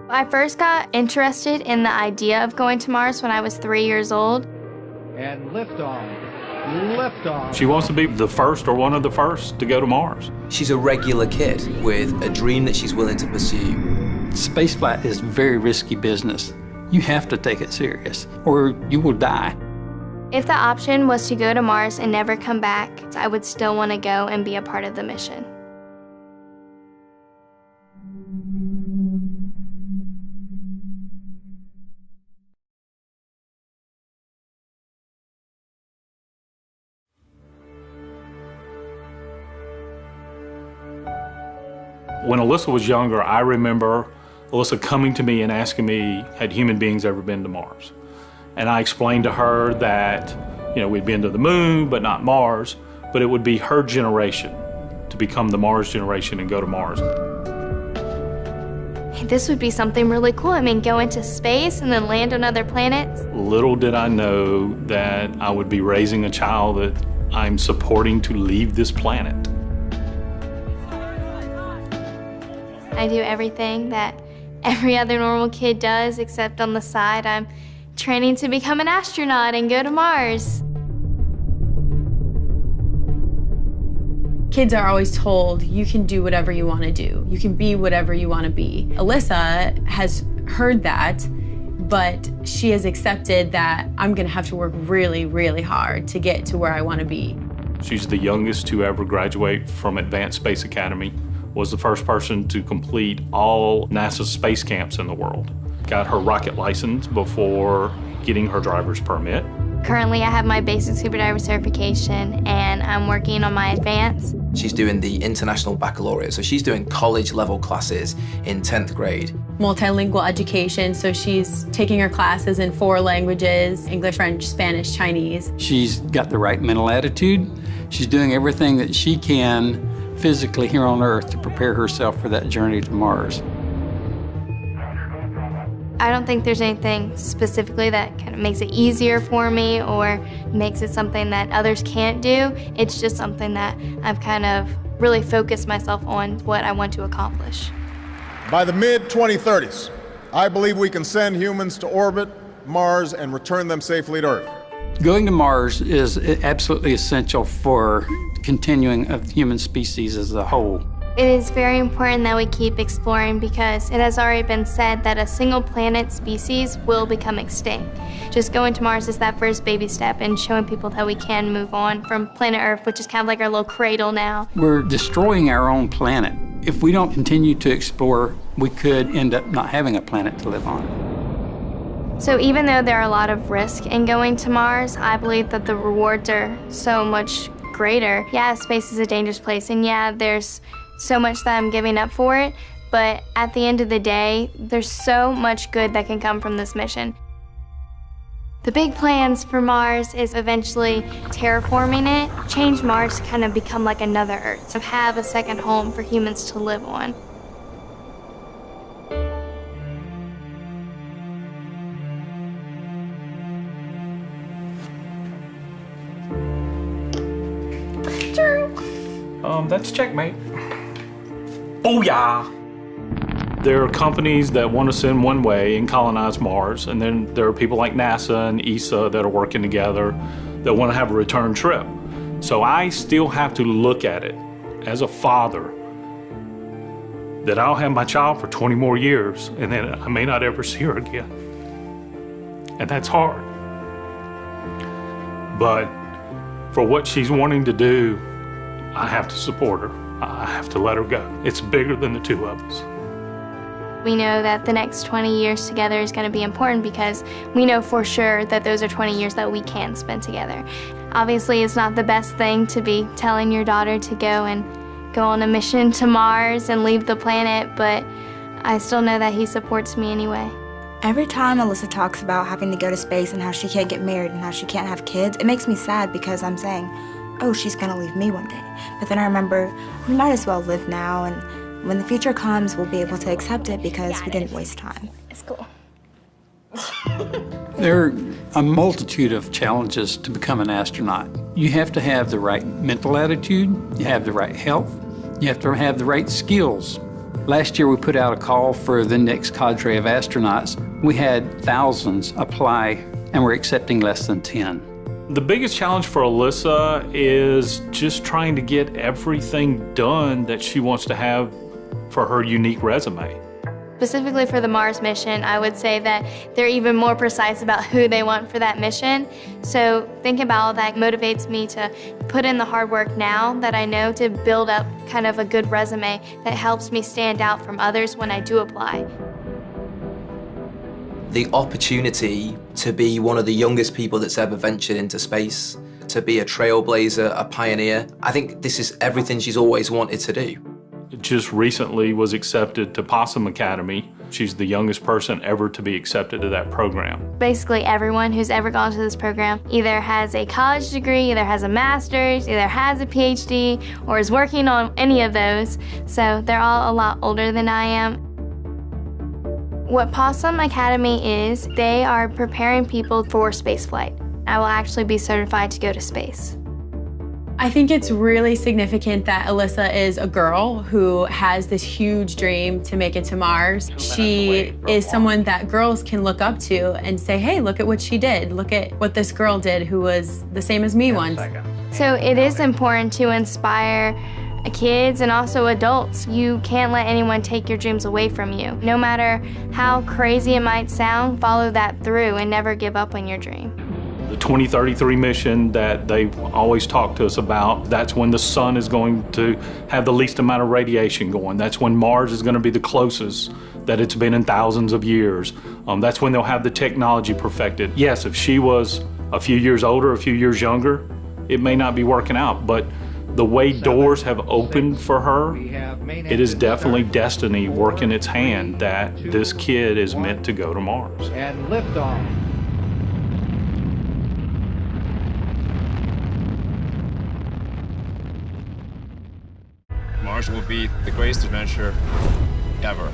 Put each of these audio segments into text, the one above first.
I first got interested in the idea of going to Mars when I was 3 years old. And liftoff. Liftoff. She wants to be the first or one of the first to go to Mars. She's a regular kid with a dream that she's willing to pursue. Spaceflight is very risky business. You have to take it serious, or you will die. If the option was to go to Mars and never come back, I would still want to go and be a part of the mission. When Alyssa was younger, I remember Alyssa coming to me and asking me, had human beings ever been to Mars? And I explained to her that, we'd been to the moon, but not Mars, but it would be her generation to become the Mars generation and go to Mars. This would be something really cool. I mean, go into space and then land on other planets. Little did I know that I would be raising a child that I'm supporting to leave this planet. I do everything that every other normal kid does, except on the side, I'm training to become an astronaut and go to Mars. Kids are always told, you can do whatever you want to do. You can be whatever you want to be. Alyssa has heard that, but she has accepted that I'm going to have to work really, really hard to get to where I want to be. She's the youngest to ever graduate from Advanced Space Academy, was the first person to complete all NASA's space camps in the world. Got her rocket license before getting her driver's permit. Currently, I have my basic scuba diver certification, and I'm working on my advanced. She's doing the International Baccalaureate, so she's doing college-level classes in 10th grade. Multilingual education, so she's taking her classes in 4 languages, English, French, Spanish, Chinese. She's got the right mental attitude. She's doing everything that she can physically here on Earth to prepare herself for that journey to Mars. I don't think there's anything specifically that kind of makes it easier for me or makes it something that others can't do. It's just something that I've kind of really focused myself on what I want to accomplish. By the mid-2030s, I believe we can send humans to orbit Mars and return them safely to Earth. Going to Mars is absolutely essential for continuing of the human species as a whole. It is very important that we keep exploring because it has already been said that a single planet species will become extinct. Just going to Mars is that first baby step in showing people that we can move on from planet Earth, which is kind of like our little cradle now. We're destroying our own planet. If we don't continue to explore, we could end up not having a planet to live on. So even though there are a lot of risk in going to Mars, I believe that the rewards are so much greater. Yeah, space is a dangerous place, and yeah, there's so much that I'm giving up for it, but at the end of the day, there's so much good that can come from this mission. The big plans for Mars is eventually terraforming it, change Mars to kind of become like another Earth, to have a second home for humans to live on. That's checkmate. Booyah! There are companies that want to send one way and colonize Mars, and then there are people like NASA and ESA that are working together that want to have a return trip. So I still have to look at it as a father that I'll have my child for 20 more years, and then I may not ever see her again. And that's hard. But for what she's wanting to do, I have to support her. I have to let her go. It's bigger than the two of us. We know that the next 20 years together is going to be important because we know for sure that those are 20 years that we can spend together. Obviously, it's not the best thing to be telling your daughter to go on a mission to Mars and leave the planet, but I still know that he supports me anyway. Every time Alyssa talks about having to go to space and how she can't get married and how she can't have kids, it makes me sad because I'm saying, oh, she's gonna leave me one day. But then I remember, we might as well live now, and when the future comes, we'll be able to accept it because we didn't waste time. It's cool. There are a multitude of challenges to become an astronaut. You have to have the right mental attitude, you have the right health, you have to have the right skills. Last year we put out a call for the next cadre of astronauts. We had thousands apply and we're accepting less than 10. The biggest challenge for Alyssa is just trying to get everything done that she wants to have for her unique resume. Specifically for the Mars mission, I would say that they're even more precise about who they want for that mission. So thinking about all that motivates me to put in the hard work now that I know to build up kind of a good resume that helps me stand out from others when I do apply. The opportunity to be one of the youngest people that's ever ventured into space, to be a trailblazer, a pioneer, I think this is everything she's always wanted to do. Just recently was accepted to Possum Academy. She's the youngest person ever to be accepted to that program. Basically everyone who's ever gone to this program either has a college degree, either has a master's, either has a PhD, or is working on any of those. So they're all a lot older than I am. What Possum Academy is, they are preparing people for spaceflight. I will actually be certified to go to space. I think it's really significant that Alyssa is a girl who has this huge dream to make it to Mars. She is someone that girls can look up to and say, hey, look at what she did. Look at what this girl did who was the same as me once. So it is important to inspire kids and also adults. You can't let anyone take your dreams away from you. No matter how crazy it might sound, follow that through and never give up on your dream. The 2033 mission that they've always talked to us about, that's when the sun is going to have the least amount of radiation going. That's when Mars is going to be the closest that it's been in thousands of years. That's when they'll have the technology perfected. Yes, if she was a few years older, a few years younger, it may not be working out, but the way doors have opened for her, it is definitely destiny working its hand that this kid is meant to go to Mars. And liftoff. Mars will be the greatest adventure ever.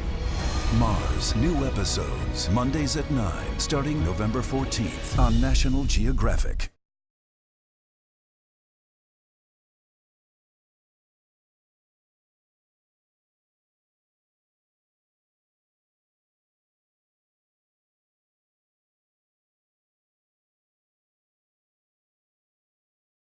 Mars, new episodes, Mondays at 9, starting November 14th on National Geographic.